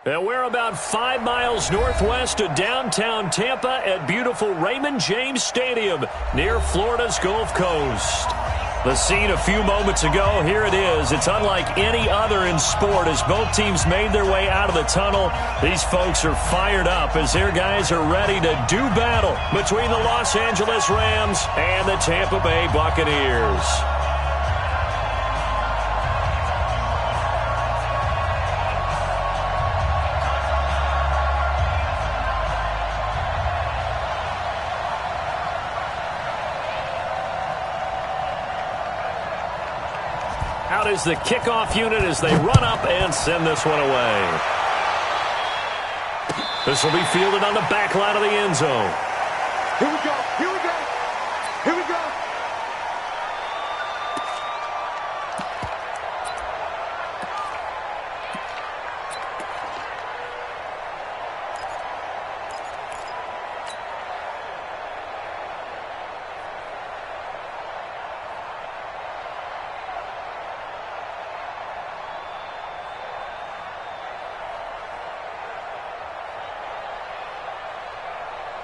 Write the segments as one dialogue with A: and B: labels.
A: And we're about 5 miles northwest of downtown Tampa at beautiful Raymond James Stadium near Florida's Gulf Coast. The scene a few moments ago, here it is. It's unlike any other in sport as both teams made their way out of the tunnel. These folks are fired up as their guys are ready to do battle between the Los Angeles Rams and the Tampa Bay Buccaneers. Out is the kickoff unit as they run up and send this one away. This will be fielded on the back line of the end zone.
B: Here we go. Here we go. Here we go.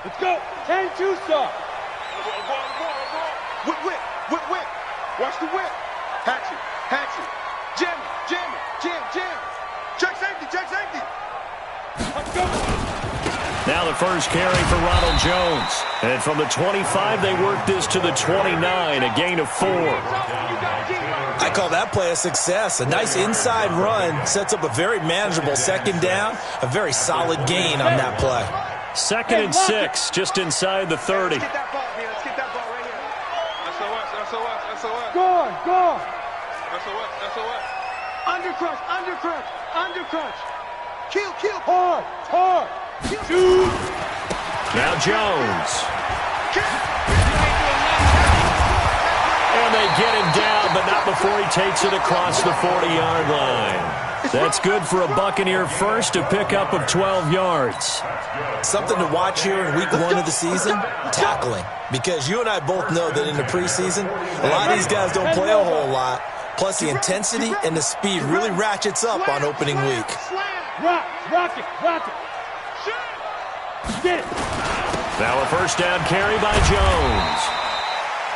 B: Let's go. 10-2, sir. Whip, whip, whip, whip. Watch the whip. Hatchet, hatchet. Jam it, jam it, jam, jam. Check safety, check safety. Let's go.
A: Now the first carry for Ronald Jones. And from the 25, they work this to the 29, a gain of 4.
C: I call that play a success. A nice inside run sets up a very manageable second down, a very solid gain on that play.
A: 2nd and 6, just inside the 30.
B: Let's get that ball here. Let's get that ball right here. SOS.
D: Go on, go on.
B: SOS. Undercrunch, undercrunch, undercrunch. Kill.
D: Hard. Shoot.
A: Now Jones. And they get him down, but not before he takes it across the 40-yard line. That's good for a Buccaneer first, a pickup of 12 yards.
C: Something to watch here in week 1 of the season, tackling. Because you and I both know that in the preseason, a lot of these guys don't play a whole lot. Plus the intensity and the speed really ratchets up on opening week.
D: Rock it. Get it.
A: Now a first down carry by Jones.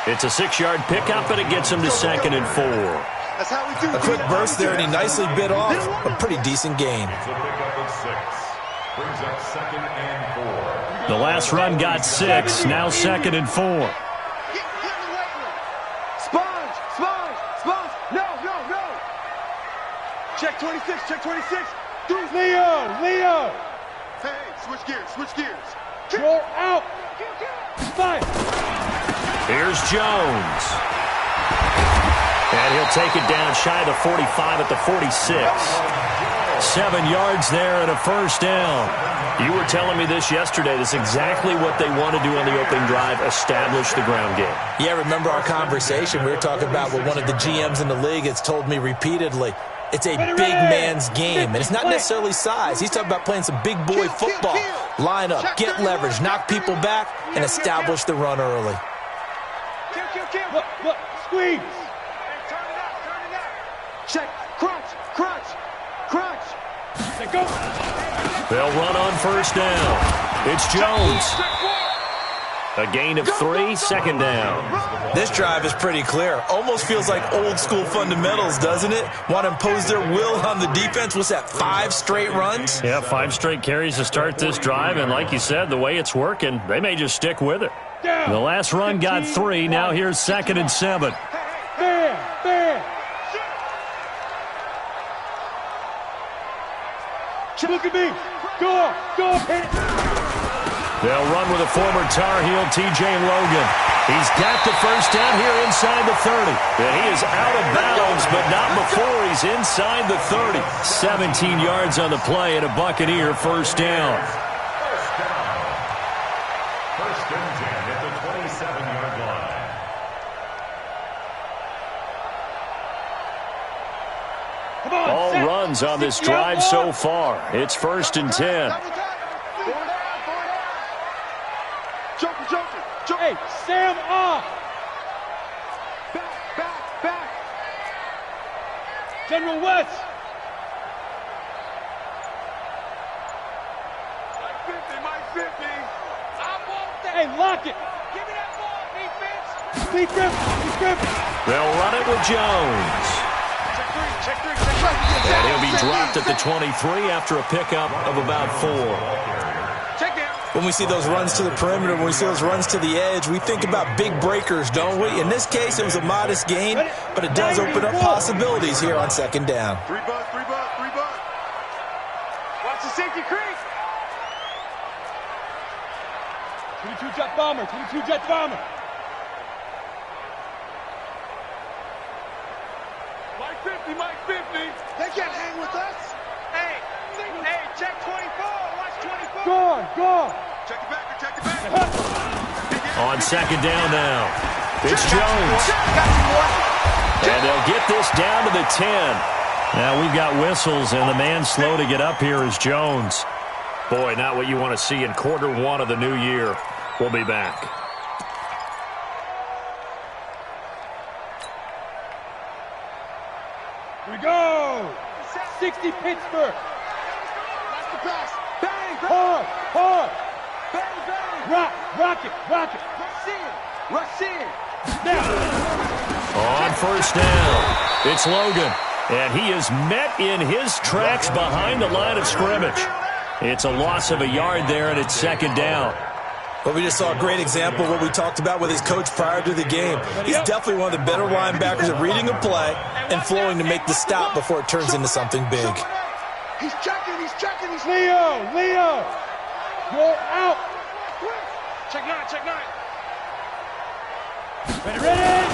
A: It's a 6-yard pickup, and it gets him to 2nd and 4.
B: That's how we do.
C: A quick burst there, and he nicely bit off a pretty decent gain.
A: The last run got 6, now 2nd and 4.
B: Sponge. No. Check 26.
D: Leo.
B: Hey, switch gears.
D: Roll out. Fire.
A: Here's Jones. And he'll take it down shy of the 45 at the 46. 7 yards there and a first down. You were telling me this yesterday. That's exactly what they want to do on the opening drive, establish the ground game.
C: Yeah, remember our conversation? We were talking about what one of the GMs in the league has told me repeatedly. It's a big man's game, and it's not necessarily size. He's talking about playing some big boy football. Line up, get leverage, knock people back, and establish the run early.
D: Look, squeeze.
B: Turn it out. Check, crunch.
D: Let go.
A: They'll run on first down. It's Jones. A gain of 3, 2nd down.
C: This drive is pretty clear. Almost feels like old school fundamentals, doesn't it? Want to impose their will on the defense. What's that, 5 straight runs?
A: Yeah, 5 straight carries to start this drive, and like you said, the way it's working, they may just stick with it. The last run got 3, now here's 2nd and 7.
D: Bam. Look at me. Go. Hit it.
A: They'll run with a former Tar Heel, T.J. Logan. He's got the first down here inside the 30. And he is out of bounds, but not before he's inside the 30. 17 yards on the play and a Buccaneer first down.
E: First and 10 at the 27-yard line.
A: All runs on this drive so far. It's 1st and 10.
B: Joker.
D: Hey, Sam off.
B: Back.
D: General West. in, lock it. Give me that ball, defense. Deep grip, deep grip.
A: They'll run it with Jones.
B: Check three.
A: And he'll be dropped at the 23 after a pickup of about 4.
B: Check down.
C: When we see those runs to the perimeter, when we see those runs to the edge, we think about big breakers, don't we? In this case, it was a modest gain, but it does open up possibilities here on second down.
B: 3 bucks. Watch the safety creep.
D: 22 jet bomber, 22 jet bomber. Mike 50.
B: They can't hang with us. Hey, check 24. Watch 24.
D: Go.
B: Check it back.
A: On second down now. It's Jones. And they'll get this down to the 10. Now we've got whistles, and the man slow to get up here is Jones. Boy, not what you want to see in quarter 1 of the new year. We'll be back.
D: Here we go. 60 Pittsburgh.
B: That's the pass. Bang.
D: Hard.
B: Bang.
D: Rock it.
B: Rush in.
D: Now.
A: On first down, it's Logan. And he is met in his tracks behind the line of scrimmage. It's a loss of a yard there, and it's second down.
C: Well, we just saw a great example of what we talked about with his coach prior to the game. He's definitely one of the better linebackers at reading a play and flowing to make the stop before it turns into something big.
B: He's checking.
D: Leo. You're out.
B: Check 9.
D: Ready.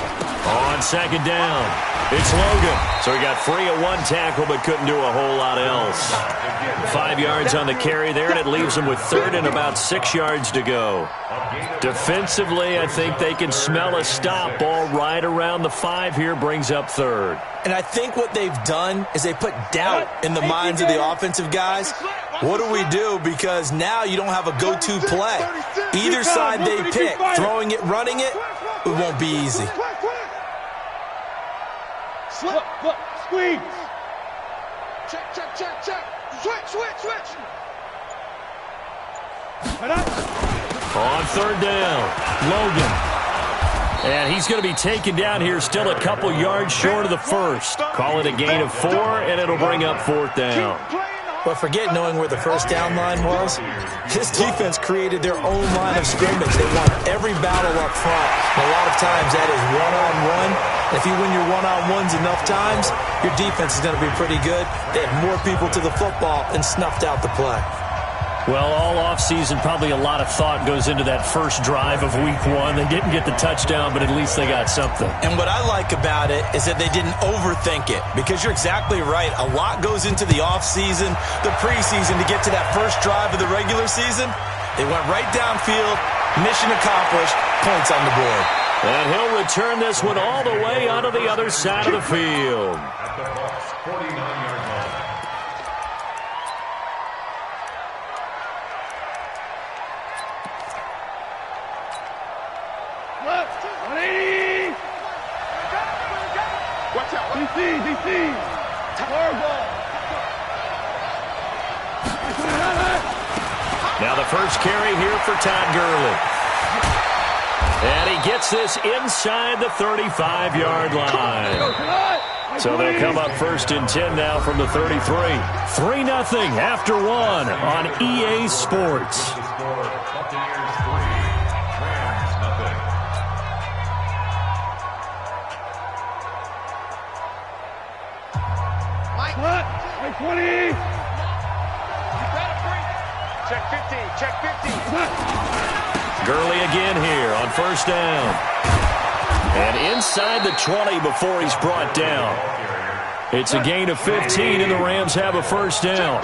A: On second down, it's Logan. So he got free of 1 tackle but couldn't do a whole lot else. 5 yards on the carry there, and it leaves him with third and about 6 yards to go. Defensively, I think they can smell a stop. Ball right around the 5 here brings up third.
C: And I think what they've done is they put doubt in the minds of the offensive guys. What do? Because now you don't have a go-to play. Either side they pick, throwing it, running it, it won't be easy.
D: Look, squeeze.
B: Check. Switch.
A: On third down, Logan. And he's going to be taken down here still a couple yards short of the first. Call it a gain of 4, and it'll bring up fourth down.
C: But forget knowing where the first down line was. This defense created their own line of scrimmage. They won every battle up front. And a lot of times that is one-on-one. If you win your one-on-ones enough times, your defense is going to be pretty good. They had more people to the football and snuffed out the play.
A: Well, all offseason, probably a lot of thought goes into that first drive of week 1. They didn't get the touchdown, but at least they got something.
C: And what I like about it is that they didn't overthink it, because you're exactly right. A lot goes into the offseason, the preseason to get to that first drive of the regular season. They went right downfield, mission accomplished, points on the board.
A: And he'll return this one all the way onto the other side of the field.
E: At the Bucs 49-yard line.
D: Left. 180.
B: Watch out.
D: DC. Hardball.
A: Now the first carry here for Todd Gurley. And he gets this inside the 35-yard line. So they'll come up first and 10 now from the 33. 3-0 after 1 on EA Sports.
E: Buccaneers 3, Rams nothing.
D: Mike 20.
B: Check 50.
A: Gurley again here on first down. And inside the 20 before he's brought down. It's a gain of 15, and the Rams have a first down.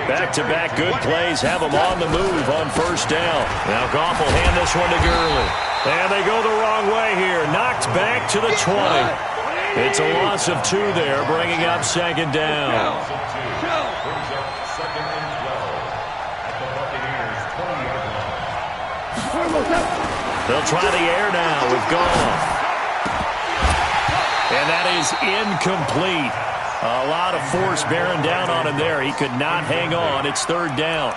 A: Back-to-back good plays have them on the move on first down. Now Goff will hand this one to Gurley. And they go the wrong way here. Knocked back to the 20. It's a loss of 2 there, bringing up second down.
E: Second and 12 at the Buccaneers 20-yard line.
A: They'll try the air now with Goff. And that is incomplete. A lot of force bearing down on him there. He could not hang on. It's third down.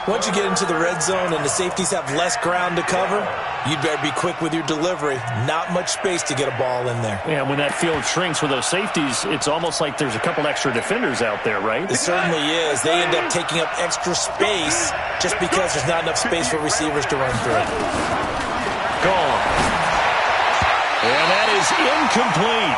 C: Once you get into the red zone and the safeties have less ground to cover, you'd better be quick with your delivery. Not much space to get a ball in there.
A: Yeah, when that field shrinks with those safeties, it's almost like there's a couple extra defenders out there, right?
C: It certainly is. They end up taking up extra space just because there's not enough space for receivers to run through.
A: Gone. And that is incomplete.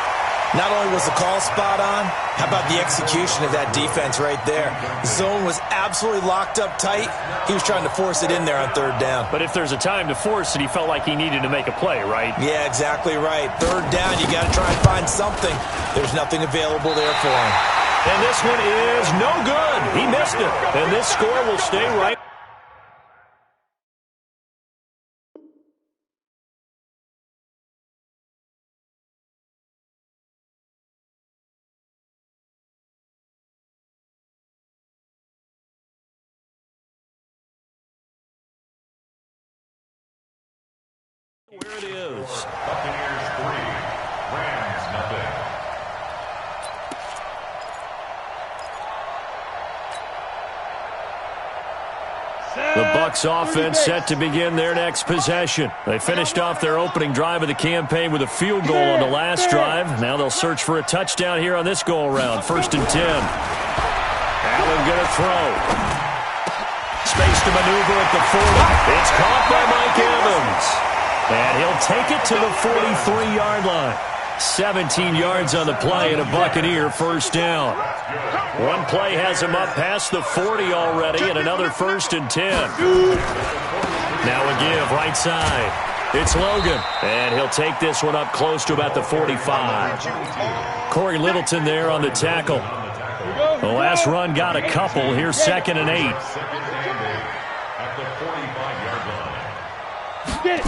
C: Not only was the call spot on, how about the execution of that defense right there? The zone was absolutely locked up tight. He was trying to force it in there on third down.
A: But if there's a time to force it, he felt like he needed to make a play, right?
C: Yeah, exactly right. Third down, you got to try and find something. There's nothing available there for him.
A: And this one is no good. He missed it. And this score will stay right. Where it is.
E: Buccaneers 3, Rams nothing.
A: The Bucs offense set to begin their next possession. They finished off their opening drive of the campaign with a field goal on the last drive. Now they'll search for a touchdown here on this go-around. 1st and 10. Allen going to throw. Space to maneuver at the 40. It's caught by Mike Evans. And he'll take it to the 43-yard line. 17 yards on the play and a Buccaneer first down. One play has him up past the 40 already and another 1st and 10. Now a give right side. It's Logan. And he'll take this one up close to about the 45. Corey Littleton there on the tackle. The last run got a couple. Here's 2nd and 8.
E: At the 45-yard line.
D: Get it.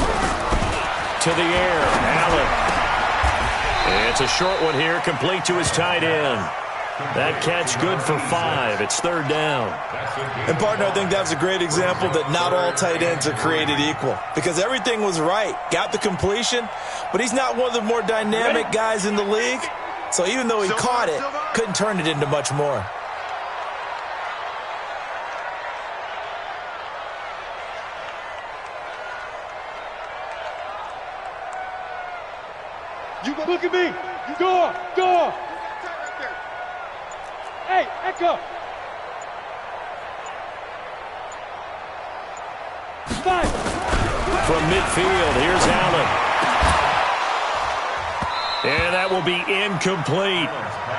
A: To the air, Allen. It's a short one here, complete to his tight end. That catch good for 5. It's 3rd down.
C: And, partner, I think that's a great example that not all tight ends are created equal. Because everything was right. Got the completion, but he's not one of the more dynamic guys in the league. So even though he caught it, couldn't turn it into much more.
D: Look at me. Go. Hey, Echo. 5.
A: From midfield, here's Allen. And that will be incomplete.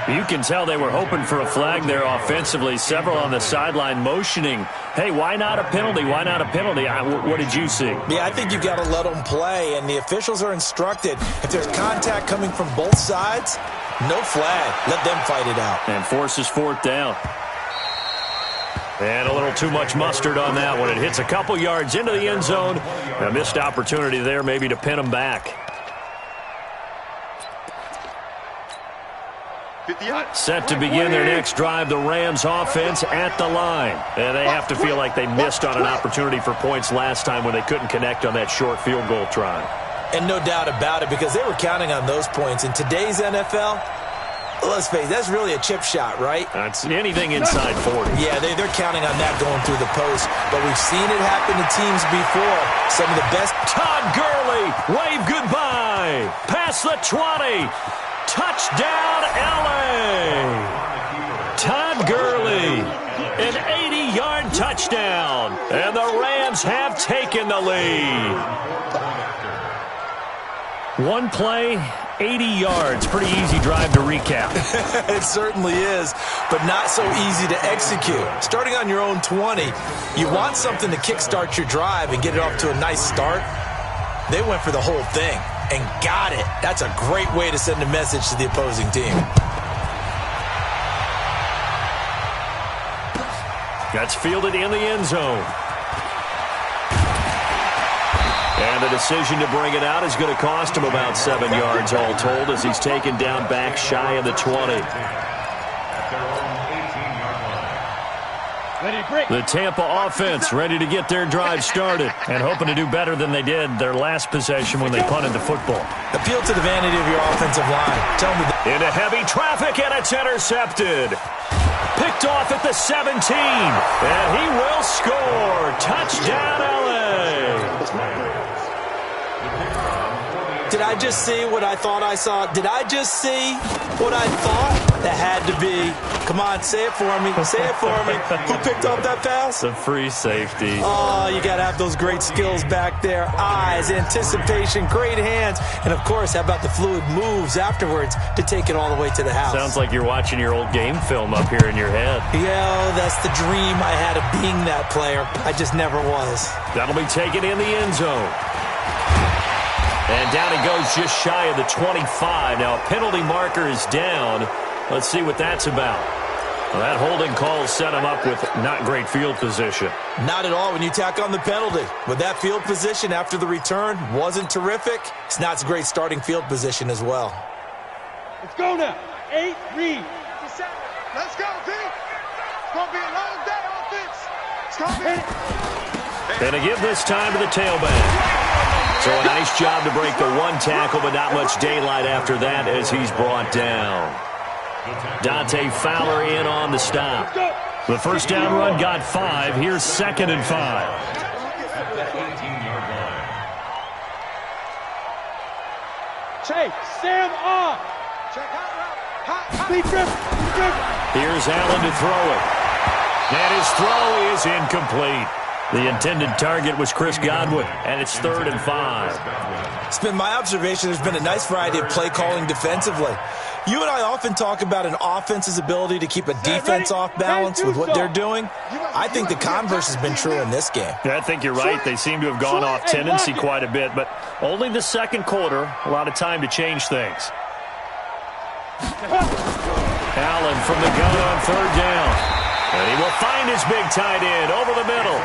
A: You can tell they were hoping for a flag there offensively. Several on the sideline motioning. Hey, why not a penalty? Why not a penalty? What did you see?
C: Yeah, I think you've got to let them play, and the officials are instructed. If there's contact coming from both sides, no flag. Let them fight it out.
A: And forces 4th down. And a little too much mustard on that one. It hits a couple yards into the end zone. A missed opportunity there maybe to pin them back. Set to begin their next drive, the Rams offense at the line. And they have to feel like they missed on an opportunity for points last time when they couldn't connect on that short field goal try.
C: And no doubt about it, because they were counting on those points. In today's NFL, let's face it, that's really a chip shot, right?
A: That's anything inside 40.
C: Yeah, they're counting on that going through the post. But we've seen it happen to teams before. Some of the best.
A: Todd Gurley, wave goodbye. Past the 20. Touchdown, L.A. Todd Gurley, an 80-yard touchdown. And the Rams have taken the lead. One play, 80 yards. Pretty easy drive to recap.
C: It certainly is, but not so easy to execute. Starting on your own 20, you want something to kickstart your drive and get it off to a nice start. They went for the whole thing and got it. That's a great way to send a message to the opposing team.
A: That's fielded in the end zone. And the decision to bring it out is going to cost him about 7 yards all told as he's taken down back shy of the 20. The Tampa offense ready to get their drive started and hoping to do better than they did their last possession when they punted the football.
C: Appeal to the vanity of your offensive line. Tell them
A: into heavy traffic, and it's intercepted. picked off at the 17. And he will score. Touchdown, LA.
C: Did I just see what I thought I saw? Did I just see what I thought? That had to be. Come on, say it for me. Say it for me. Who picked up that pass?
A: The free safety.
C: Oh, you got to have those great skills back there. Eyes, anticipation, great hands. And, of course, how about the fluid moves afterwards to take it all the way to the house?
A: Sounds like you're watching your old game film up here in your head.
C: Yeah, that's the dream I had of being that player. I just never was.
A: That'll be taken in the end zone. And down he goes just shy of the 25. Now a penalty marker is down. Let's see what that's about. Well, that holding call set him up with not great field position.
C: Not at all when you tack on the penalty. But that field position after the return wasn't terrific. It's not a great starting field position as well.
D: Let's go now. 8, read.
B: Let's go, P. It's going to be a long day, offense. It's going to be.
A: And to give this time to the tailback. So a nice job to break the one tackle, but not much daylight after that as he's brought down. Dante Fowler in on the stop. The first down run got 5. Here's 2nd and 5.
D: Chase, Sam off.
A: Here's Allen to throw it. And his throw is incomplete. The intended target was Chris Godwin, and it's 3rd and 5.
C: It's been my observation there's been a nice variety of play calling defensively. You and I often talk about an offense's ability to keep a defense off balance with what they're doing. I think the converse has been true in this game.
A: Yeah, I think you're right. They seem to have gone off tendency quite a bit, but only the second quarter, a lot of time to change things. Allen from the gun on 3rd down. And he will find his big tight end over the middle.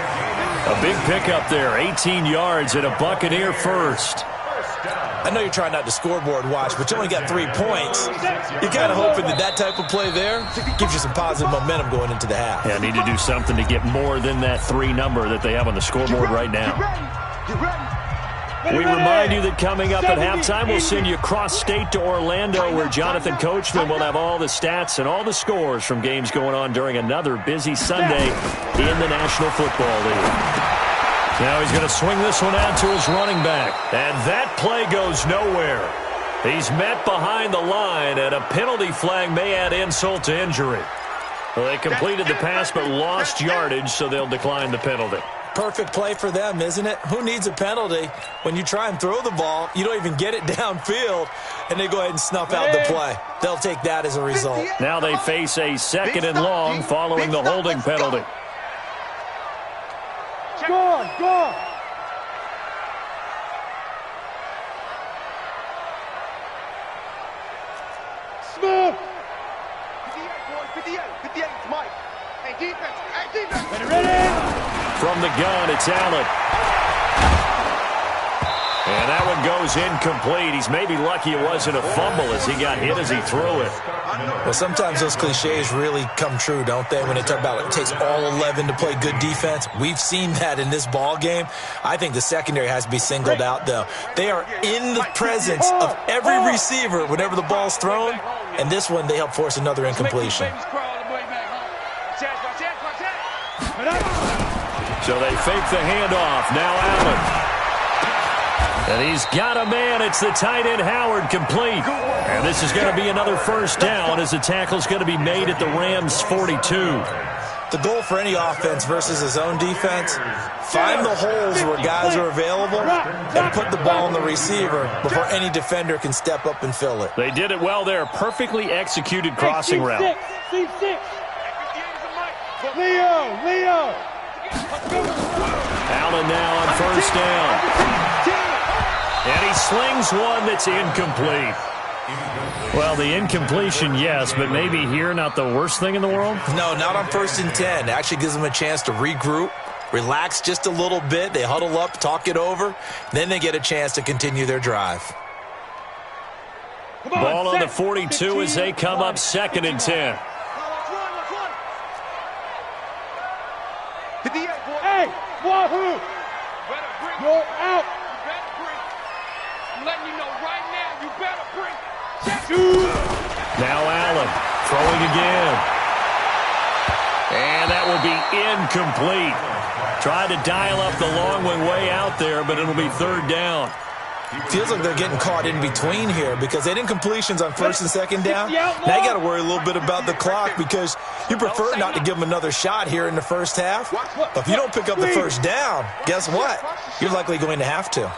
A: A big pickup there, 18 yards and a Buccaneer first.
C: I know you're trying not to scoreboard watch, but you only got 3 points. You're kind of hoping that type of play there gives you some positive momentum going into the half.
A: Yeah, need to do something to get more than that 3 number that they have on the scoreboard right now. We remind you that coming up at halftime, we'll send you cross-state to Orlando, where Jonathan Coachman will have all the stats and all the scores from games going on during another busy Sunday in the National Football League. Now he's going to swing this one out to his running back. And that play goes nowhere. He's met behind the line, and a penalty flag may add insult to injury. Well, they completed the pass but lost yardage, so they'll decline the penalty.
C: Perfect play for them, isn't it? Who needs a penalty? When you try and throw the ball, you don't even get it downfield, and they go ahead and snuff out the play. They'll take that as a result.
A: Now they face a 2nd and long following the holding penalty.
D: Go on, go on. Smooth.
B: 58, Mike. Hey, defense.
D: Ready?
A: From the gun, it's Allen. And that one goes incomplete. He's maybe lucky it wasn't a fumble as he got hit as he threw it.
C: Well, sometimes those cliches really come true, don't they? When they talk about it takes all 11 to play good defense. We've seen that in this ball game. I think the secondary has to be singled out, though. They are in the presence of every receiver whenever the ball's thrown. And this one, they help force another incompletion.
A: So they fake the handoff. Now Allen. And he's got a man. It's the tight end Howard complete. And this is going to be another first down as the tackle's going to be made at the Rams' 42.
C: The goal for any offense versus his own defense, find the holes where guys are available and put the ball on the receiver before any defender can step up and fill it.
A: They did it well there. Perfectly executed crossing route.
D: C6. Leo.
A: Allen now on first down. And he slings one that's incomplete. Well, the incompletion, yes, but maybe here not the worst thing in the world?
C: No, not on 1st and 10. It actually gives them a chance to regroup, relax just a little bit. They huddle up, talk it over. Then they get a chance to continue their drive.
A: Ball on the 42 as they come up 2nd and 10.
D: Hey, Wahoo! You're out.
B: I'm letting you know right now, you better bring.
A: Now Allen throwing again. And that will be incomplete. Tried to dial up the long one way out there, but it'll be third down.
C: Feels like they're getting caught in between here because they didn't completions on first and second down. Now you got to worry a little bit about the clock because you prefer not to give them another shot here in the first half. But if you don't pick up the first down, guess what? You're likely going to have to.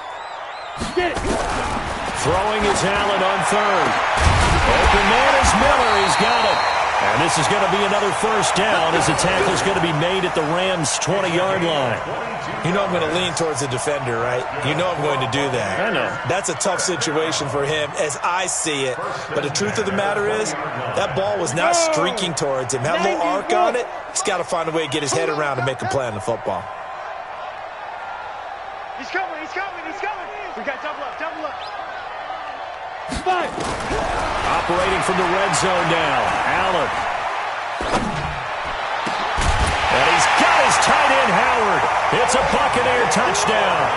A: Throwing his Allen on third. Open man is Miller. He's got it. And this is going to be another first down as the tackle's going to be made at the Rams' 20-yard line.
C: You know I'm going to lean towards the defender, right? You know I'm going to do that.
A: I know.
C: That's a tough situation for him as I see it. But the truth of the matter is, that ball was not streaking towards him. Had a little arc on it. He's got to find a way to get his head around and make a play on the football.
B: He's coming, he's coming, he's coming. We got double up, double up.
A: Operating from the red zone now. Allen. And he's got his tight end, Howard. It's a Buccaneer touchdown.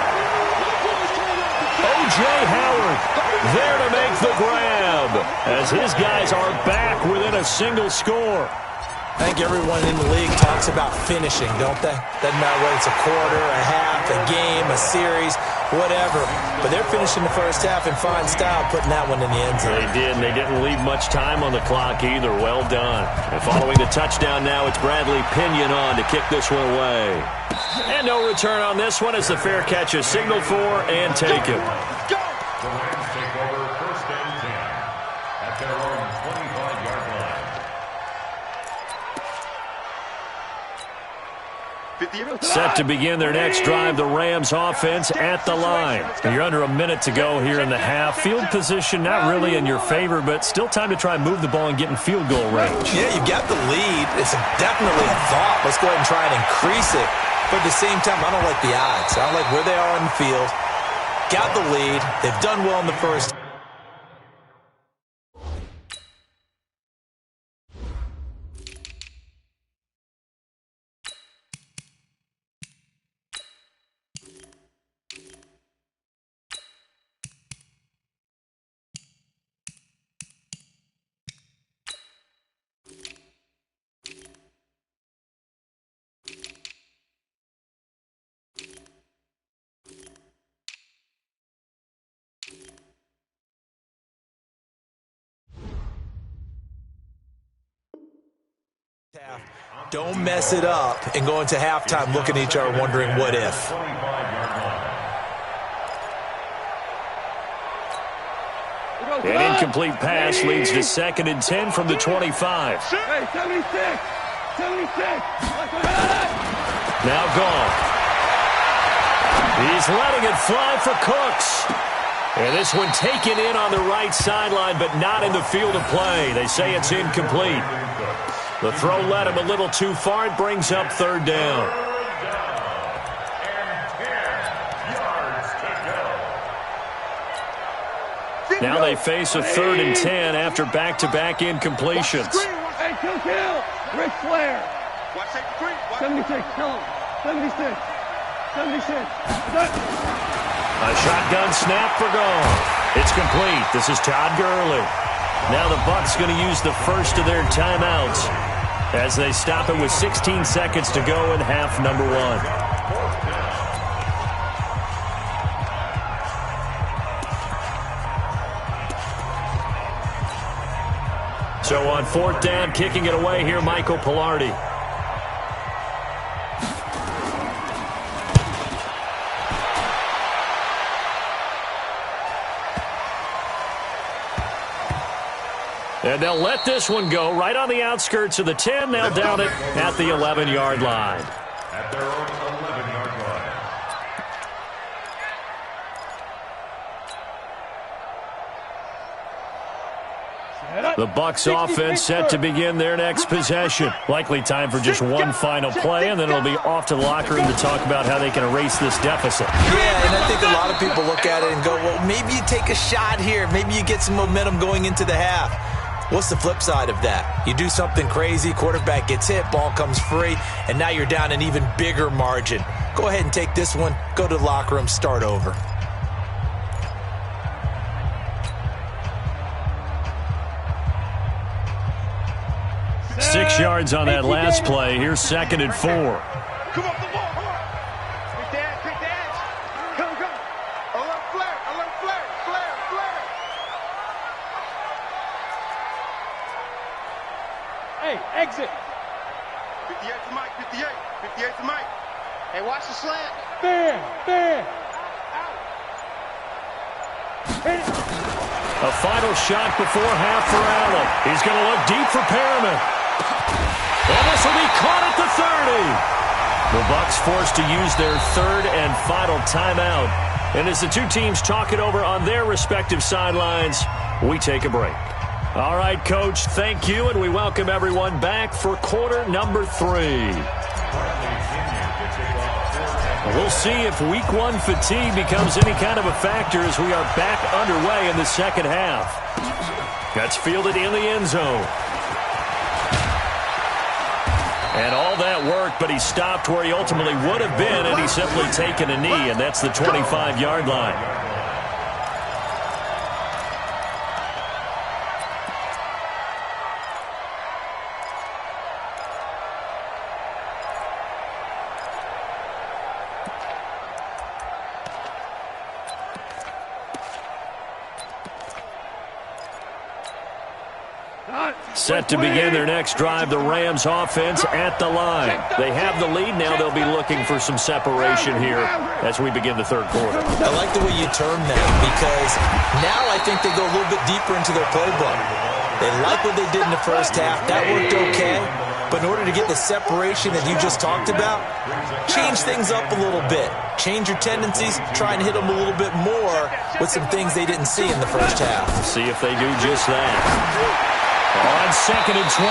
A: O.J. Howard there to make the grab as his guys are back within a single score.
C: I think everyone in the league talks about finishing, don't they? Doesn't matter whether it's a quarter, a half, a game, a series, whatever. But they're finishing the first half in fine style, putting that one in the end zone.
A: They did, and they didn't leave much time on the clock either. Well done. And following the touchdown now, it's Bradley Pinion on to kick this one away. And no return on this one as the fair catch is signaled for and taken.
E: The Rams take over first and 10 at their own 25-yard line.
A: Set to begin their next drive, the Rams offense at the line. You're under a minute to go here in the half. Field position not really in your favor, but still time to try and move the ball and get in field goal range.
C: Yeah, you got the lead. It's definitely a thought. Let's go ahead and try and increase it. But at the same time, I don't like the odds. I don't like where they are on the field. Got the lead. They've done well in the first. Don't mess it up and go into halftime looking at each other wondering what if.
A: An incomplete pass leads to 2nd and 10 from the 25.
D: Hey, 76! 76!
A: Now gone. He's letting it fly for Cooks. And this one taken in on the right sideline, but not in the field of play. They say it's incomplete. The throw led him a little too far. It brings up third down. Now they face a 3rd and 10 after back-to-back incompletions.
D: Hey, kill! Ric Flair! 76, kill him. 76. 76.
A: A shotgun snap for gone. It's complete. This is Todd Gurley. Now the Bucs going to use the first of their timeouts as they stop it with 16 seconds to go in half number 1. So on 4th down, kicking it away here, Michael Pilardi. And they'll let this one go right on the outskirts of the 10. They'll down it at the 11-yard line.
E: At their own 11-yard line.
A: The Bucs offense set to begin their next possession. Likely time for just one final play, and then it'll be off to the locker room to talk about how they can erase this deficit.
C: Yeah, and I think a lot of people look at it and go, well, maybe you take a shot here. Maybe you get some momentum going into the half. What's the flip side of that? You do something crazy, quarterback gets hit, ball comes free, and now you're down an even bigger margin. Go ahead and take this one, go to the locker room, start over.
A: 6 yards on that last play. Here's 2nd and 4.
B: Come on, come on, come on. Quick the edge. Come. Alert flare, flare.
D: Hey, exit.
B: 58 to Mike, 58 to Mike. Hey, watch the slant.
D: Fair. Hit it.
A: A final shot before half for Allen. He's going to look deep for Perriman. And this will be caught at the 30. The Bucs forced to use their 3rd and final timeout. And as the two teams talk it over on their respective sidelines, we take a break. All right, Coach, thank you, and we welcome everyone back for quarter number 3. We'll see if week 1 fatigue becomes any kind of a factor as we are back underway in the second half. That's fielded in the end zone. And all that work, but he stopped where he ultimately would have been, and he's simply taken a knee, and that's the 25-yard line. Set to begin their next drive, the Rams offense at the line. They have the lead now. They'll be looking for some separation here as we begin the third quarter.
C: I like the way you term that because now I think they go a little bit deeper into their playbook. They like what they did in the first half. That worked okay. But in order to get the separation that you just talked about, change things up a little bit. Change your tendencies, try and hit them a little bit more with some things they didn't see in the first half.
A: See if they do just that. On 2nd and 12,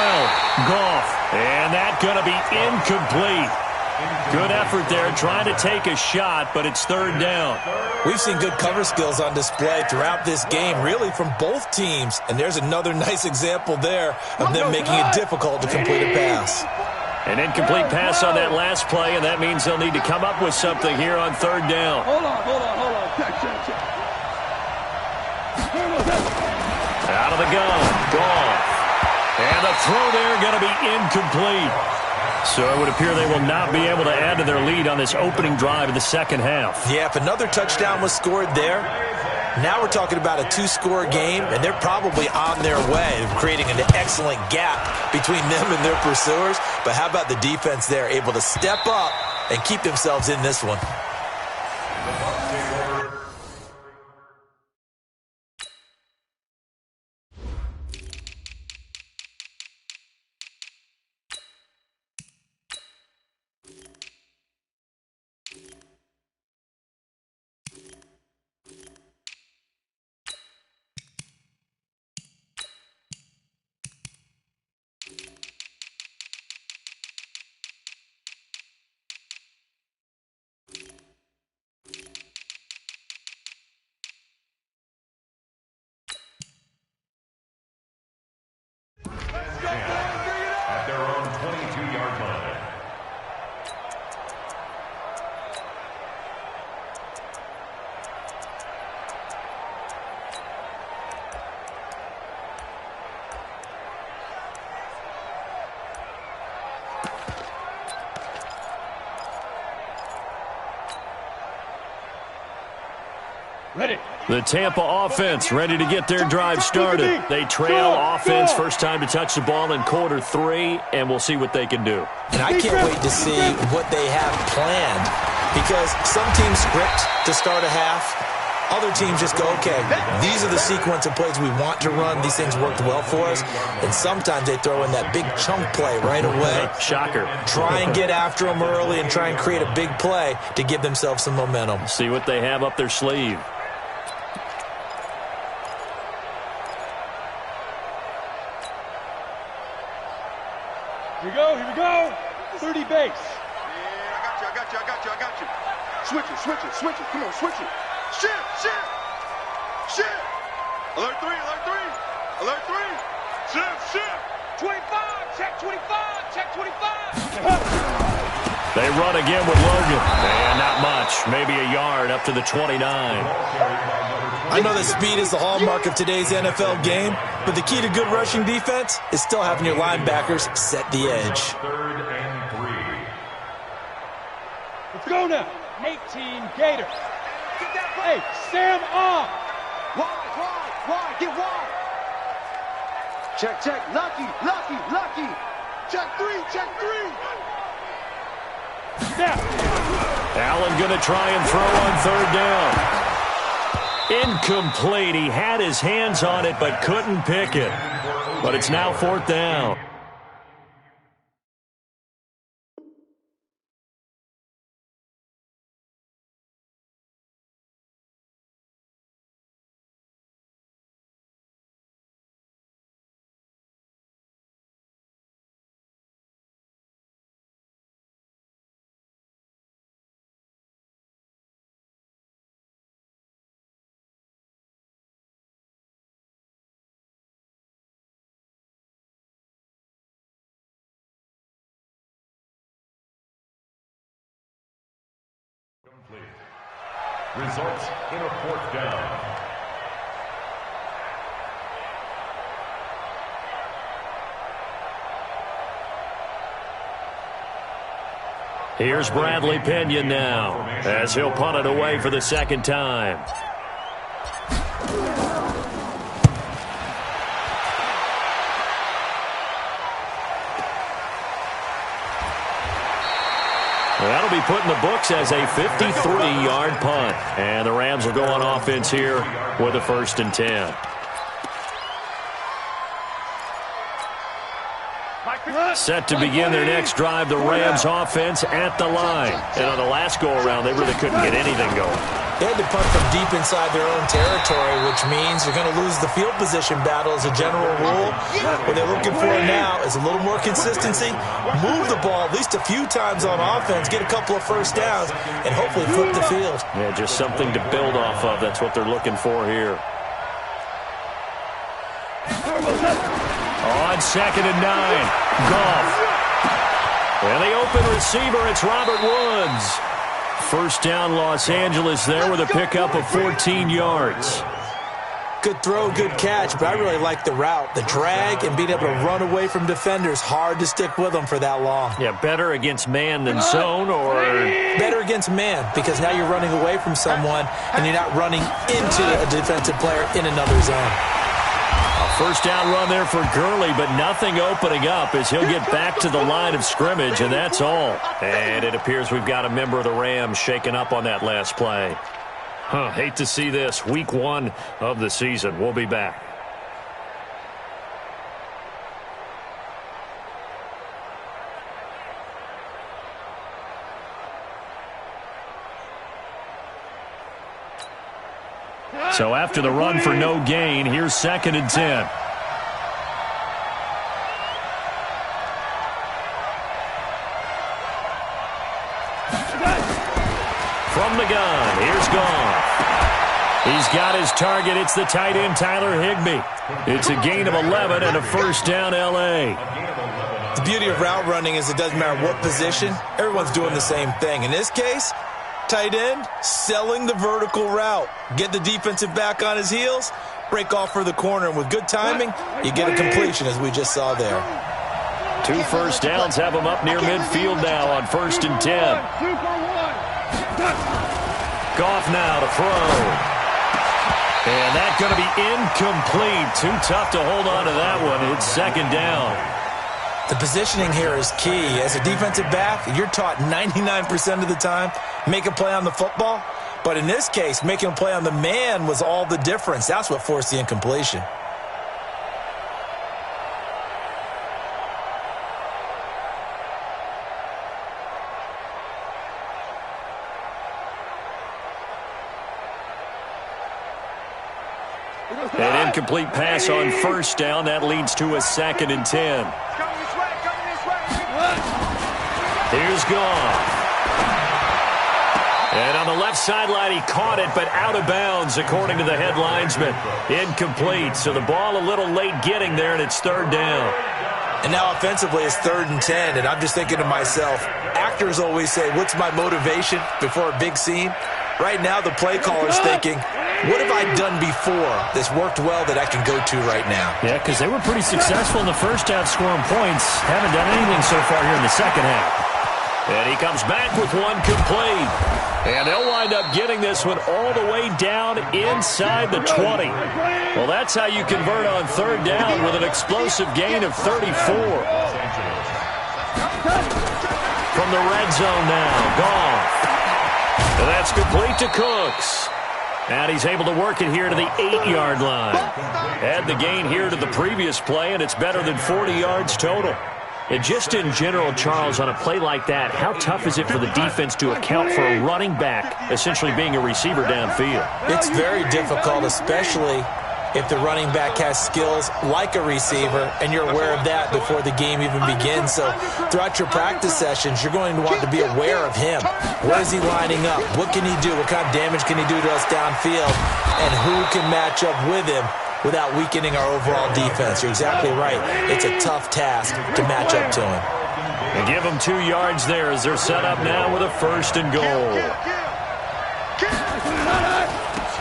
A: Goff, and that's going to be incomplete. Good effort there, trying to take a shot, but it's 3rd down.
C: We've seen good cover skills on display throughout this game, really from both teams, and there's another nice example there of them making it difficult to complete a pass.
A: An incomplete pass on that last play, and that means they'll need to come up with something here on 3rd down.
D: Hold on.
A: Out of the gun, Goff. And the throw there going to be incomplete. So it would appear they will not be able to add to their lead on this opening drive of the second half.
C: Yeah, if another touchdown was scored there, now we're talking about a 2-score game, and they're probably on their way of creating an excellent gap between them and their pursuers. But how about the defense there, able to step up and keep themselves in this one?
E: At their own 22-yard line.
D: Ready.
A: The Tampa offense ready to get their drive started. They trail offense first time to touch the ball in quarter 3, and we'll see what they can do.
C: And I can't wait to see what they have planned because some teams script to start a half. Other teams just go, okay, these are the sequence of plays we want to run. These things worked well for us. And sometimes they throw in that big chunk play right away.
A: Shocker.
C: Try and get after them early and try and create a big play to give themselves some momentum.
A: See what they have up their sleeve.
D: Here we go. 30 base.
B: Yeah, I got you. Switch it. Come on, switch it. Shift. Alert 3. Shift.
D: 25, check 25.
A: They run again with Logan. And not much. Maybe a yard up to the 29.
C: I know that speed is the hallmark of today's NFL game, but the key to good rushing defense is still having your linebackers set the edge.
E: 3rd and 3.
D: Let's go now. 18 Gator. Hey, Sam off.
B: Wide, get wide. Check, lucky. Check three.
D: Snap.
A: Allen going to try and throw on 3rd down. Incomplete. He had his hands on it but couldn't pick it. But it's now 4th down.
E: Results in a 4th down.
A: Here's Bradley Pinion now as he'll punt it away for the 2nd time. That'll be put in the books as a 53-yard punt. And the Rams will go on offense here with a 1st and 10. Set to begin their next drive, the Rams offense at the line. And on the last go-around, they really couldn't get anything going.
C: They had to punt from deep inside their own territory, which means you're going to lose the field position battle as a general rule. What they're looking for now is a little more consistency, move the ball at least a few times on offense, get a couple of 1st downs, and hopefully flip the field.
A: Yeah, just something to build off of. That's what they're looking for here. On 2nd and 9, Goff. And the open receiver, it's Robert Woods. 1st down, Los Angeles there with a pickup of 14 yards.
C: Good throw, good catch, but I really like the route. The drag and being able to run away from defenders, hard to stick with them for that long.
A: Yeah, better against man than zone, or?
C: Better against man, because now you're running away from someone and you're not running into a defensive player in another zone.
A: A 1st down run there for Gurley, but nothing opening up as he'll get back to the line of scrimmage, and that's all. And it appears we've got a member of the Rams shaken up on that last play. Hate to see this. Week 1 of the season. We'll be back. So after the run for no gain, here's 2nd and 10. From the gun, here's Goff. He's got his target. It's the tight end, Tyler Higbee. It's a gain of 11 and a 1st down, L.A.
C: The beauty of route running is it doesn't matter what position. Everyone's doing the same thing. In this case, tight end, selling the vertical route. Get the defensive back on his heels, break off for the corner, and with good timing, you get a completion, as we just saw there.
A: 2 1st downs have him up near midfield now on 1st and 10. Goff now to throw. And that's going to be incomplete. Too tough to hold on to that one. It's 2nd down.
C: The positioning here is key. As a defensive back, you're taught 99% of the time, make a play on the football. But in this case, making a play on the man was all the difference. That's what forced the incompletion.
A: An incomplete pass on 1st down. That leads to a 2nd and 10. Here's Goff. And on the left sideline, he caught it, but out of bounds, according to the head linesman. Incomplete. So the ball a little late getting there, and it's 3rd down.
C: And now offensively, it's 3rd and 10, and I'm just thinking to myself, actors always say, what's my motivation before a big scene? Right now, the play caller's thinking, What have I done before that's worked well that I can go to right now?
A: Yeah, because they were pretty successful in the first half scoring points. Haven't done anything so far here in the second half. And he comes back with one complete. And they'll wind up getting this one all the way down inside the 20. Well, that's how you convert on third down with an explosive gain of 34. From the red zone now, Goff. And that's complete to Cooks. And he's able to work it here to the 8-yard line. Add the gain here to the previous play, and it's better than 40 yards total. And just in general, Charles, on a play like that, how tough is it for the defense to account for a running back essentially being a receiver downfield?
C: It's very difficult, especially if the running back has skills like a receiver, and you're aware of that before the game even begins. So throughout your practice sessions, you're going to want to be aware of him. Where is he lining up? What can he do? What kind of damage can he do to us downfield? And who can match up with him without weakening our overall defense? You're exactly right. It's a tough task to match up to him.
A: They give him 2 yards there as they're set up now with a 1st and goal.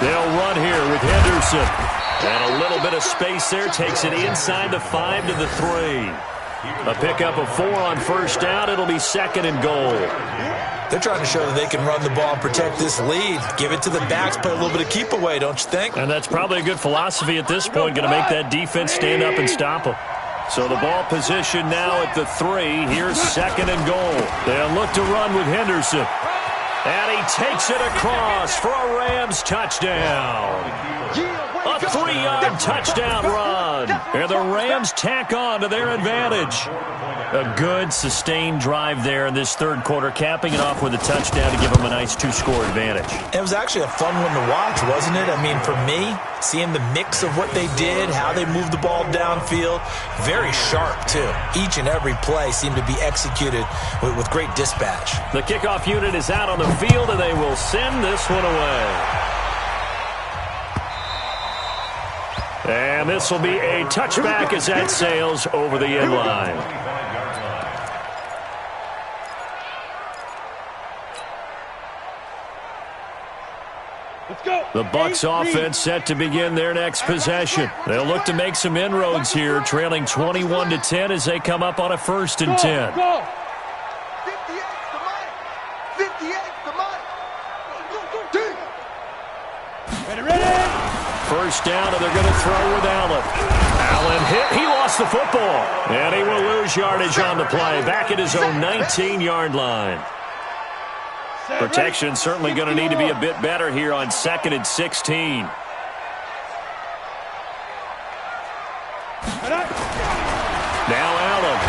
A: They'll run here with Henderson. And a little bit of space there takes it inside the 5 to the 3. A pickup of 4 on 1st down. It'll be 2nd and goal.
C: They're trying to show that they can run the ball and protect this lead. Give it to the backs, play a little bit of keep away, don't you think?
A: And that's probably a good philosophy at this point. Going to make that defense stand up and stop them. So the ball position now at the 3. Here's 2nd and goal. They'll look to run with Henderson. And he takes it across for a Rams touchdown. A 3-yard touchdown run. And the Rams tack on to their advantage. A good, sustained drive there in this third quarter, capping it off with a touchdown to give them a nice 2-score advantage.
C: It was actually a fun one to watch, wasn't it? I mean, for me, seeing the mix of what they did, how they moved the ball downfield, very sharp, too. Each and every play seemed to be executed with great dispatch.
A: The kickoff unit is out on the field, and they will send this one away. And this will be a touchback as that sails over the end line. The Bucs offense set to begin their next possession. They'll look to make some inroads here, trailing 21-10 as they come up on a 1st and 10.
B: 58 the money. 58 the money.
D: Ready.
A: 1st down, and they're going to throw with Allen. Allen hit. He lost the football. And he will lose yardage on the play. Back at his own 19-yard line. Protection certainly going to need to be a bit better here on 2nd and 16. Now Allen.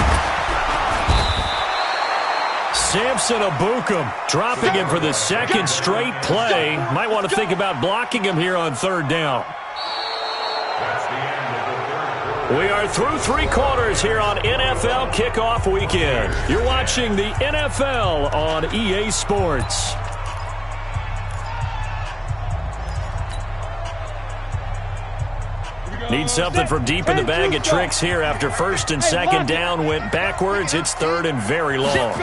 A: Samson Abukum dropping him for the 2nd straight play. Might want to think about blocking him here on 3rd down. We are through 3 quarters here on NFL Kickoff Weekend. You're watching the NFL on EA Sports. Need something from deep in the bag of tricks here after 1st and 2nd down went backwards. It's 3rd and very long.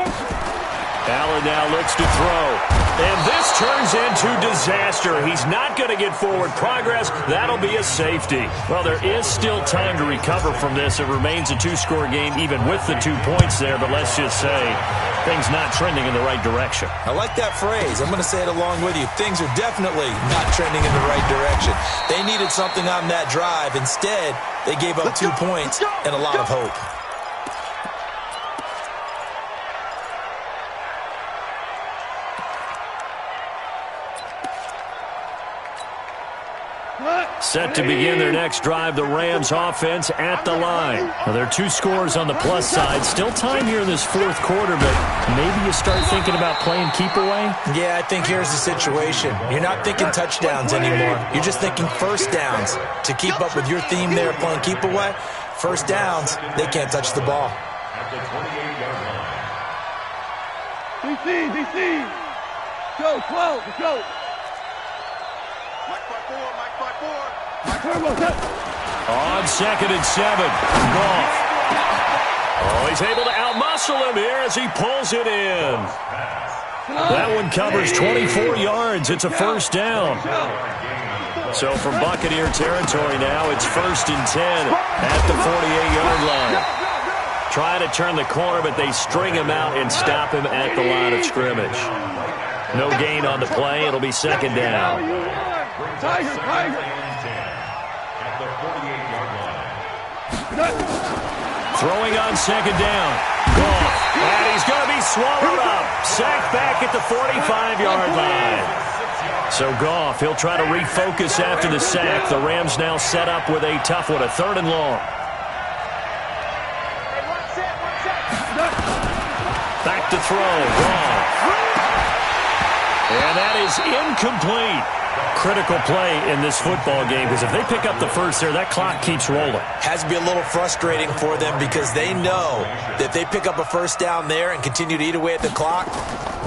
A: Allen now looks to throw. And this turns into disaster. He's not going to get forward progress. That'll be a safety. Well, there is still time to recover from this. It remains a 2-score game even with the 2 points there. But let's just say things not trending in the right direction.
C: I like that phrase. I'm going to say it along with you. Things are definitely not trending in the right direction. They needed something on that drive. Instead, they gave up 2 points and a lot of hope.
A: Set to begin their next drive, the Rams offense at the line. Now, there are 2 scores on the plus side. Still time here in this 4th quarter, but maybe you start thinking about playing keep away?
C: Yeah, I think here's the situation. You're not thinking touchdowns anymore. You're just thinking 1st downs. To keep up with your theme there, playing keep away, 1st downs, they can't touch the ball.
D: DC. Go, 12, let's go.
A: On 2nd and 7, Goff. Oh, he's able to outmuscle him here as he pulls it in. That one covers 24 yards. It's a 1st down. So from Buccaneer territory now, it's 1st and 10 at the 48-yard line. Trying to turn the corner, but they string him out and stop him at the line of scrimmage. No gain on the play. It'll be 2nd down.
E: Tiger. At the 48-yard line.
A: Throwing on 2nd down. Goff. And he's going to be swallowed up. Sacked back at the 45-yard line. So Goff, he'll try to refocus after the sack. The Rams now set up with a tough one, a 3rd and long. Back to throw. Goff. And that is incomplete. Critical play in this football game, because if they pick up the first there, that clock keeps rolling.
C: Has to be a little frustrating for them because they know that if they pick up a first down there and continue to eat away at the clock,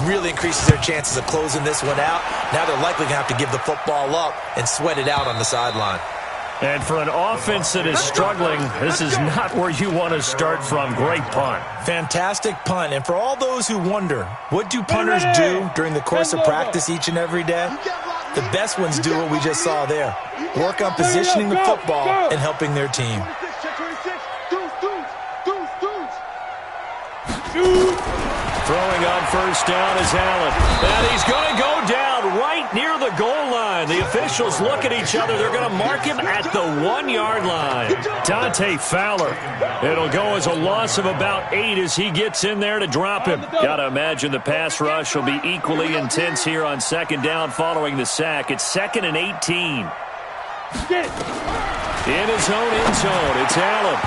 C: really increases their chances of closing this one out. Now they're likely going to have to give the football up and sweat it out on the sideline.
A: And for an offense that is struggling, this is not where you want to start from. Great punt.
C: Fantastic punt. And for all those who wonder, what do punters do during the course of practice each and every day? The best ones do what we just saw there. Work on positioning the football and helping their team.
A: Throwing on 1st down is Allen. And he's going to go down right near the goal line. The officials look at each other. They're going to mark him at the 1-yard line. Dante Fowler. It'll go as a loss of about 8 as he gets in there to drop him. Got to imagine the pass rush will be equally intense here on 2nd down following the sack. It's 2nd and 18. In his own end zone, it's Allen.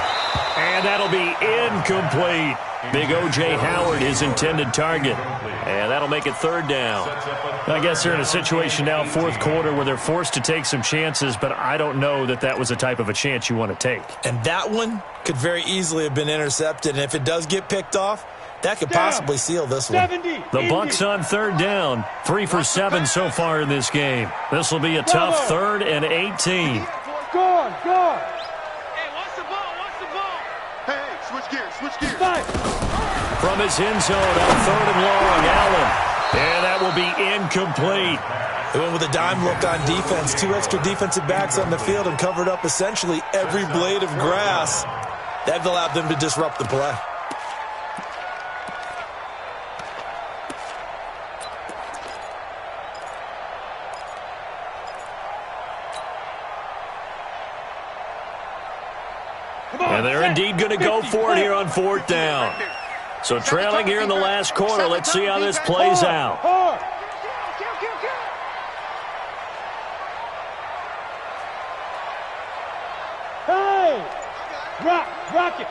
A: And that'll be incomplete. Big O.J. Howard, his intended target. And that'll make it 3rd down. I guess they're in a situation now, 4th quarter, where they're forced to take some chances, but I don't know that that was the type of a chance you want to take.
C: And that one could very easily have been intercepted. And if it does get picked off, that could possibly seal this one.
A: The Bucs on 3rd down. 3 for 7 so far in this game. This will be a tough 3rd and 18.
D: Go on.
B: Switch gears.
A: From his end zone on 3rd and long, Allen. And that will be incomplete.
C: They went with a dime look on defense. 2 extra defensive backs on the field and covered up essentially every blade of grass. That allowed them to disrupt the play.
A: And they're indeed going to go for it here on 4th down. So trailing here in the last quarter. Let's see how this plays out.
D: Hey! Rock it.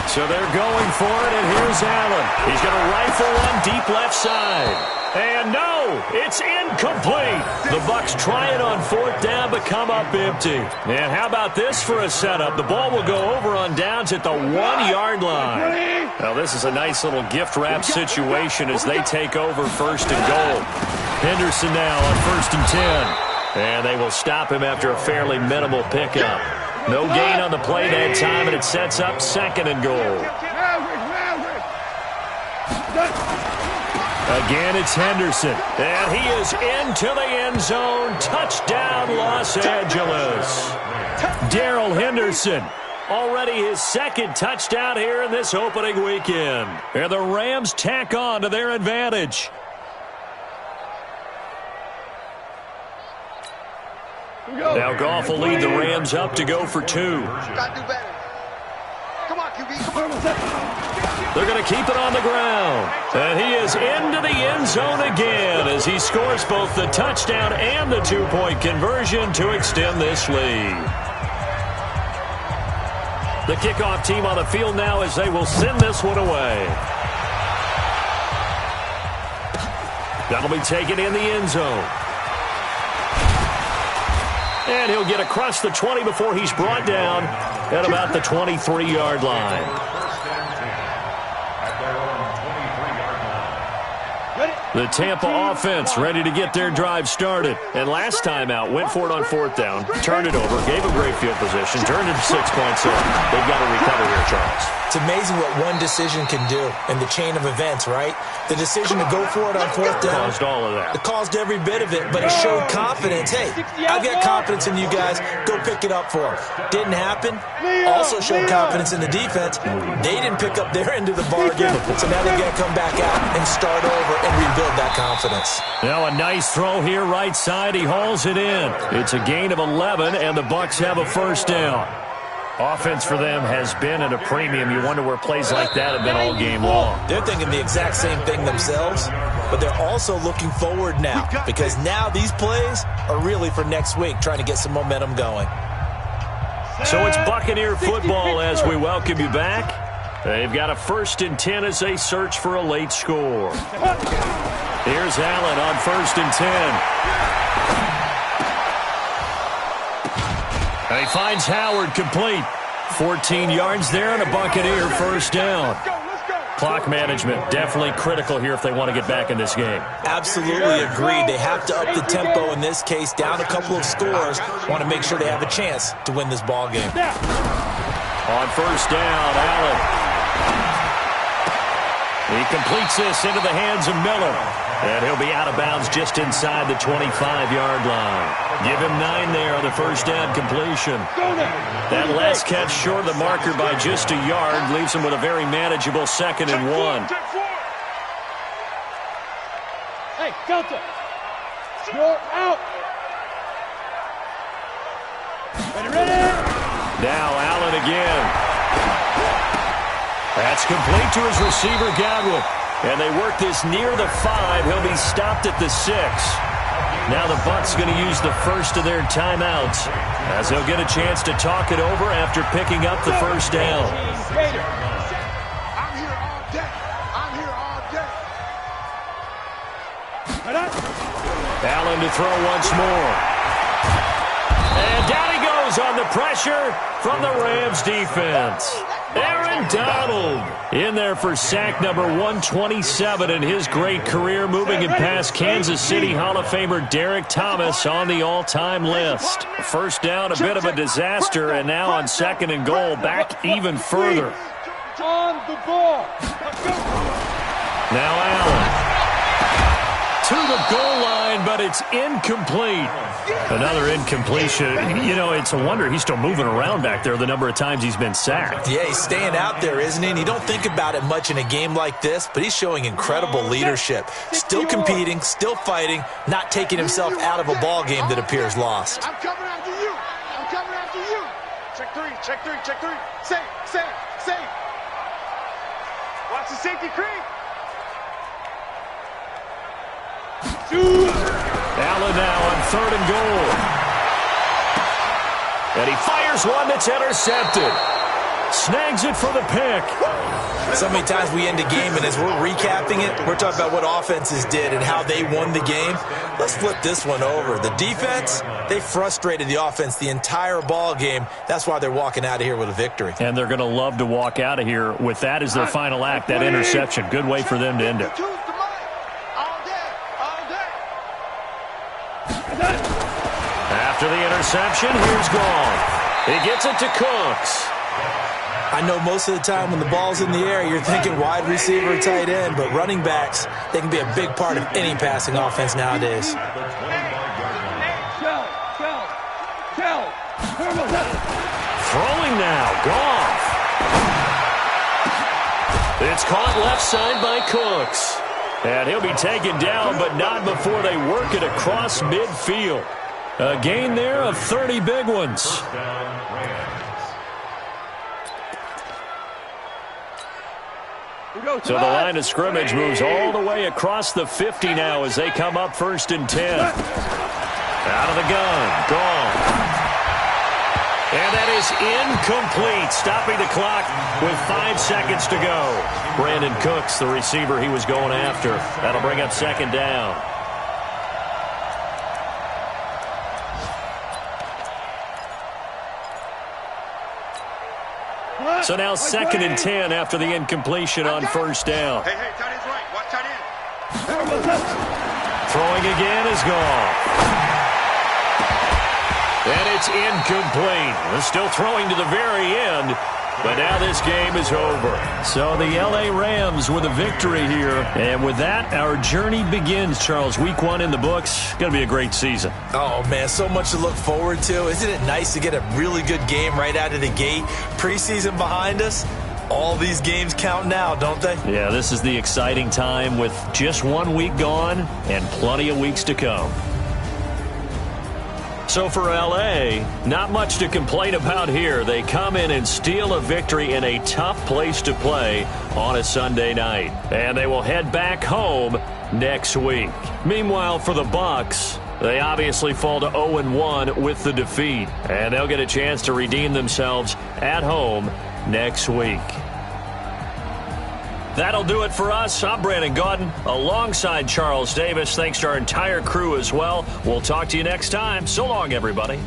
A: So they're going for it, and here's Allen. He's going to rifle one deep left side. And no, it's incomplete. The Bucs try it on 4th down, but come up empty. And how about this for a setup? The ball will go over on downs at the 1-yard line. Now, this is a nice little gift wrap situation as they take over 1st and goal. Henderson now on 1st and 10. And they will stop him after a fairly minimal pickup. No gain on the play that time, and it sets up 2nd and goal. Again, it's Henderson. And he is into the end zone. Touchdown, Los Angeles. Darrell Henderson. Already his 2nd touchdown here in this opening weekend. And the Rams tack on to their advantage. Now Goff will lead the Rams up to go for 2.
B: Gotta do better. Come on, QB. Come on.
A: They're going to keep it on the ground. And he is into the end zone again as he scores both the touchdown and the 2-point conversion to extend this lead. The kickoff team on the field now as they will send this one away. That'll be taken in the end zone. And he'll get across the 20 before he's brought down at about the 23-yard line.
E: At their own 23-yard line.
D: Ready?
A: The Tampa offense ready to get their drive started. And last time out, went for it on 4th down, turned it over, gave them great field position, turned it to 6 points. So they've got to recover here, Charles.
C: It's amazing what one decision can do in the chain of events, right? The decision to go for it on 4th down.
A: Caused all of that.
C: It caused every bit of it, but it showed confidence. Hey, I've got confidence in you guys. Go pick it up for them. Didn't happen. Also showed confidence in the defense. They didn't pick up their end of the bargain, so now they've got to come back out and start over and rebuild that confidence.
A: Now a nice throw here, right side. He hauls it in. It's a gain of 11, and the Bucs have a 1st down. Offense for them has been at a premium. You wonder where plays like that have been all game long.
C: They're thinking the exact same thing themselves, but they're also looking forward now because now these plays are really for next week, trying to get some momentum going.
A: So it's Buccaneer football as we welcome you back. They've got a 1st and 10 as they search for a late score. Here's Allen on 1st and 10. He finds Howard complete. 14 yards there and a Buccaneer 1st down. Clock management definitely critical here if they want to get back in this game.
C: Absolutely agreed. They have to up the tempo in this case, down a couple of scores. Want to make sure they have a chance to win this ball game.
A: On 1st down, Allen. He completes this into the hands of Miller. And he'll be out of bounds just inside the 25-yard line. Give him 9 there on the 1st down completion. That last catch short of the marker by just a yard leaves him with a very manageable 2nd and 1.
D: Hey, Delta. You're out. Ready.
A: Now Allen again. That's complete to his receiver, Godwin. And they work this near the 5. He'll be stopped at the 6. Now the Bucs going to use the first of their timeouts as they'll get a chance to talk it over after picking up the 1st down.
B: I'm here all day. I'm here all day.
A: Allen to throw once more. And down he goes on the pressure from the Rams defense. Aaron Donald in there for sack number 127 in his great career, moving it past Kansas City Hall of Famer Derek Thomas on the all-time list. 1st down, a bit of a disaster, and now on 2nd and goal, back even further.
D: On the ball.
A: Now Allen to the goal line, but it's incomplete. Another incompletion. You know, it's a wonder he's still moving around back there the number of times he's been sacked.
C: Yeah, he's staying out there, isn't he? And you don't think about it much in a game like this, but he's showing incredible leadership. Still competing, still fighting, not taking himself out of a ball game that appears lost.
B: I'm coming after you. I'm coming after you. Check 3, check 3, check 3. Safe. Watch the safety creep.
A: Allen now on 3rd and goal. And he fires one that's intercepted. Snags it for the pick.
C: So many times we end a game, and as we're recapping it, we're talking about what offenses did and how they won the game. Let's flip this one over. The defense, they frustrated the offense the entire ball game. That's why they're walking out of here with a victory.
A: And they're going to love to walk out of here with that as their final act, that interception. Good way for them to end it. After the interception, here's Gone. He gets it to Cooks.
C: I know most of the time when the ball's in the air, you're thinking wide receiver, tight end, but running backs, they can be a big part of any passing offense nowadays.
A: Throwing now, Goff. It's caught left side by Cooks. And he'll be taken down, but not before they work it across midfield. A gain there of 30 big ones. So the line of scrimmage moves all the way across the 50 now as they come up 1st and 10. Out of the gun, Gone. And that is incomplete, stopping the clock with 5 seconds to go. Brandon Cooks, the receiver he was going after. That'll bring up 2nd down. So now 2nd and 10 after the incompletion on 1st down.
B: Hey, tight end's right. Watch tight end.
A: Throwing again is gone. And it's incomplete. They're still throwing to the very end. But now this game is over. So the L.A. Rams with a victory here. And with that, our journey begins, Charles. Week 1 in the books. Going to be a great season.
C: Oh, man, so much to look forward to. Isn't it nice to get a really good game right out of the gate? Preseason behind us. All these games count now, don't they?
A: Yeah, this is the exciting time with just 1 week gone and plenty of weeks to come. So for L.A., not much to complain about here. They come in and steal a victory in a tough place to play on a Sunday night. And they will head back home next week. Meanwhile, for the Bucs, they obviously fall to 0-1 with the defeat. And they'll get a chance to redeem themselves at home next week. That'll do it for us. I'm Brandon Gaudin alongside Charles Davis. Thanks to our entire crew as well. We'll talk to you next time. So long, everybody.